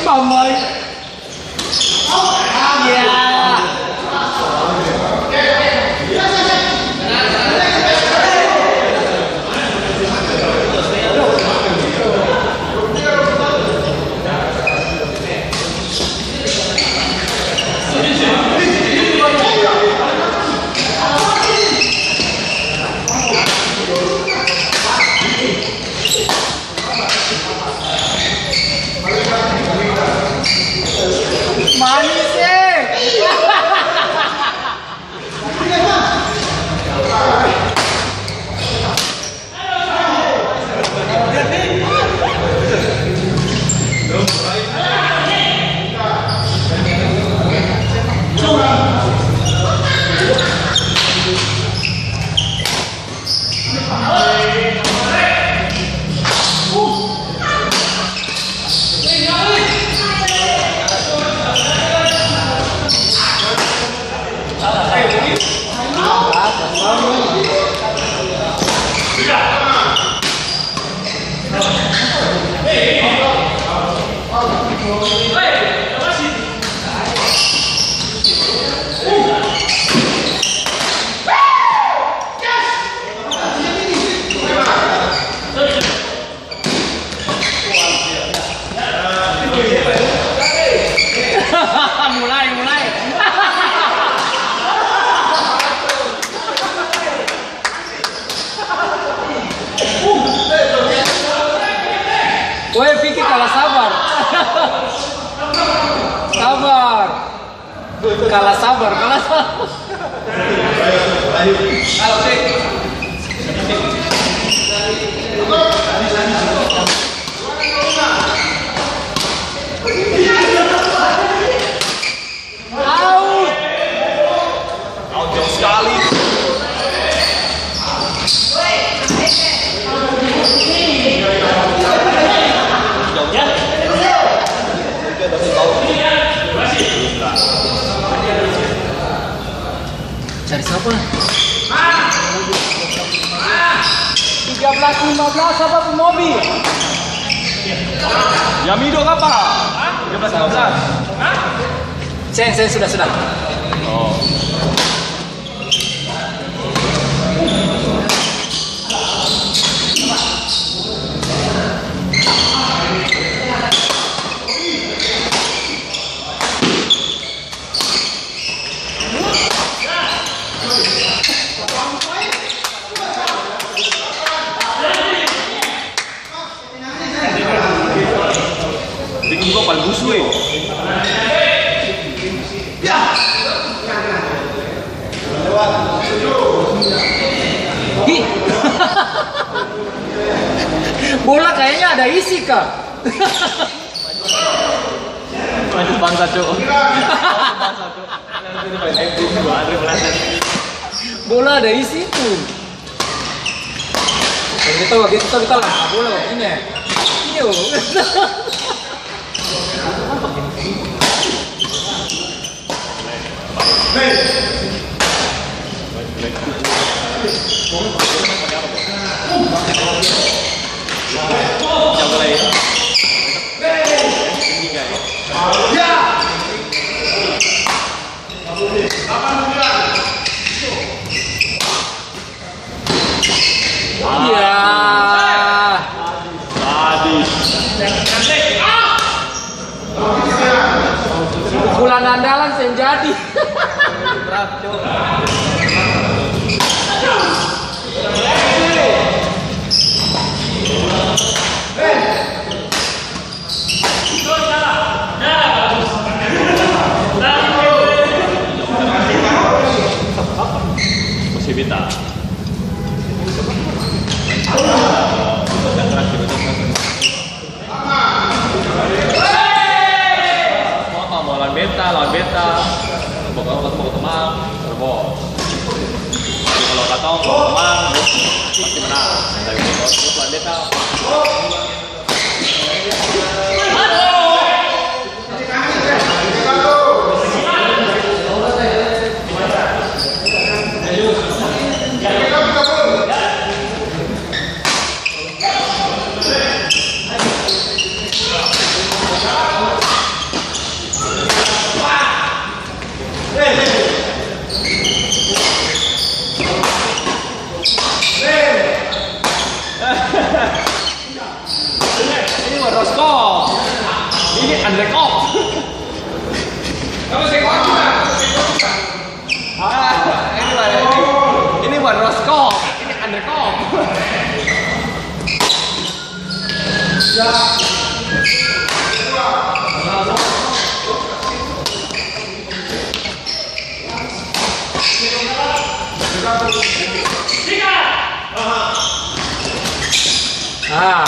Bồng ơi. mulai. Woi, Vicky kalah sabar. Kalah sabar. Jauh sekali. Cari siapa? 13-15 apa mobil? Yamido apa? 13-15. Sen sudah. Oh. Bikin gua paling busuk ya. Gi. Bola kayaknya ada isi kak. Masih bangsa cok. Bola ada isi tuh. Kalau kita lah bola begini. Ini loh. Iya. Pukulan andalan yang jadi. Berat cok. Posibilidad. Lawan beta, pokoknya ketemu teman, berbol. Kalau kata teman, pasti menang. Tapi kalau lawan beta, ini Roskop, ini Andrekop. Ini buat Roskop, ini Andrekop. Ah.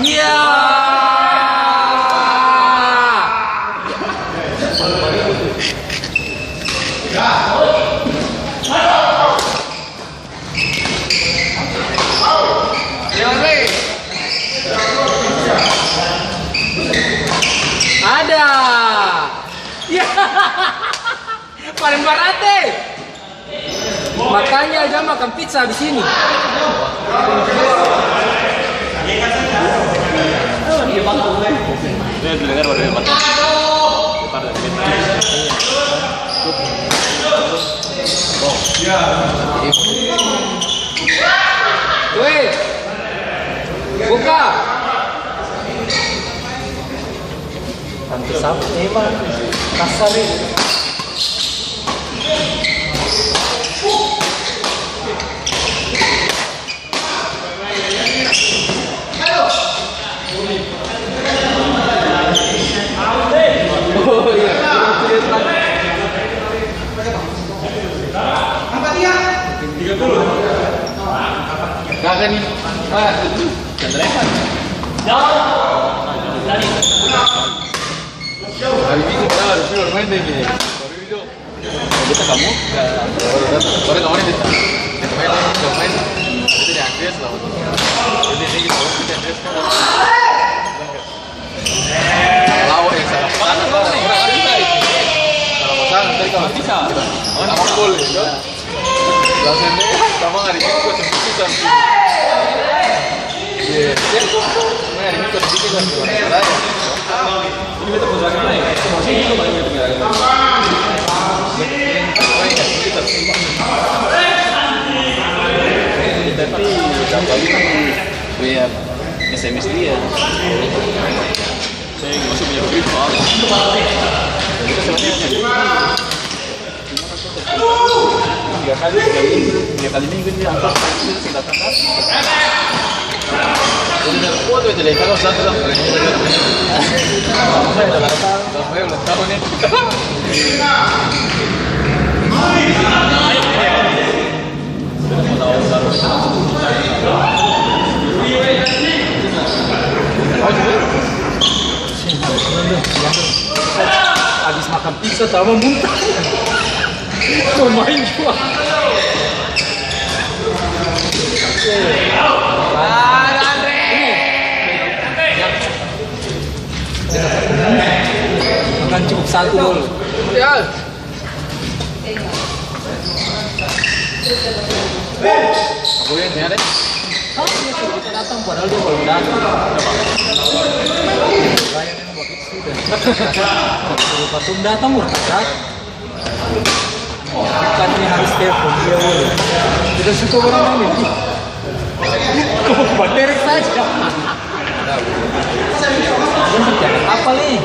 Iya. Ada. Ya. Paling berat deh. Makanya aja makan pizza di sini. Dia dengar pada depan. Weh, buka. Pantes apa emang kasar ini. Oh iya. Apa dia? 30. Kakak nih. Cendrekan. Hari Minggu padahal harus keluar main deh gini. Baru itu. Kita kamu? Baru kamu nih kita. Kita main. Itu di Andreas lah. Jadi ini kita kita Andreas kan. Lawan yang salah. Mana kau nih? Orang ada itu. Kalau pasang tadi kalau bisa. Sama gol itu. Langsung deh sama hari Minggu sedikit kan. Iya, hari Minggu sedikit kan. Ini kita pusaka mana ya? Ini itu paling kita. Tapi dapat punya SMS dia. Saya masih punya grup soal. Kita sama dia 3 kali minggu dia angkat sudah kakak. Jadi foto itu deh kalau satu lah. Saya udah tahu nih. Sudah mau tahu baru. makan pizza sama muntah. Mau main juga. Makan cukup satu dulu. Ya. Aku yang nyari. Oh, iya, kita datang padahal dia belum datang. Bayangin begitu sudah. Kalau patung datang datang. Bukan ini harus telepon dia boleh. Kita suka orang ini. Kau banderek saja. Apa nih?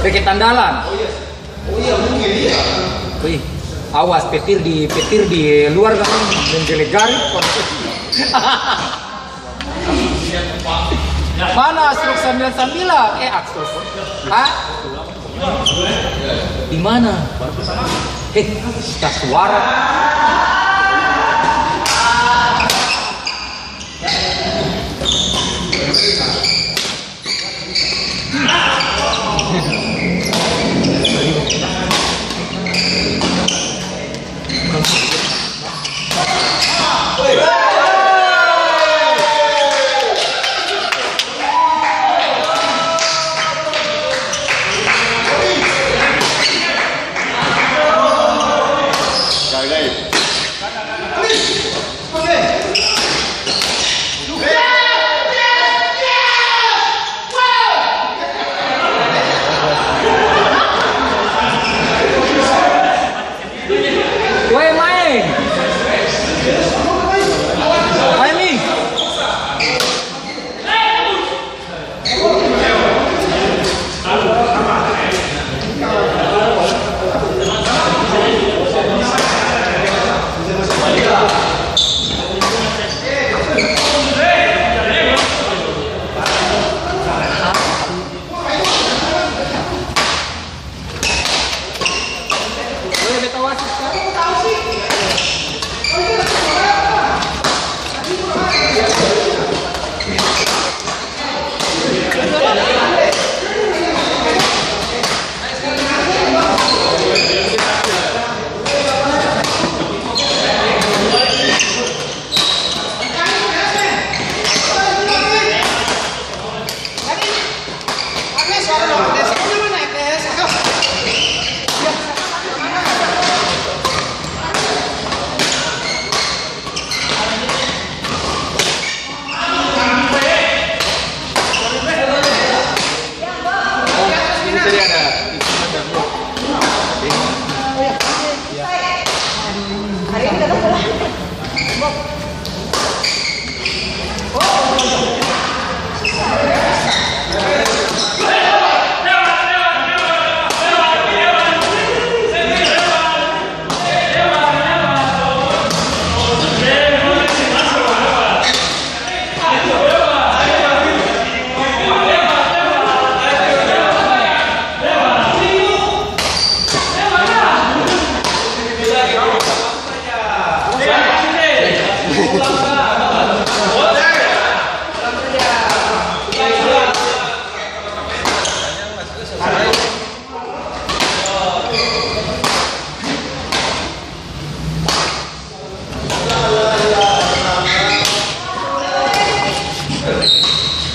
Pakai tandalan. Oh iya mungkin iya. Wih, awas petir di luar kan menjelegari. Mana Astrok 99? Astrok. Hah? Di mana? Kita suara. Hari ini kadang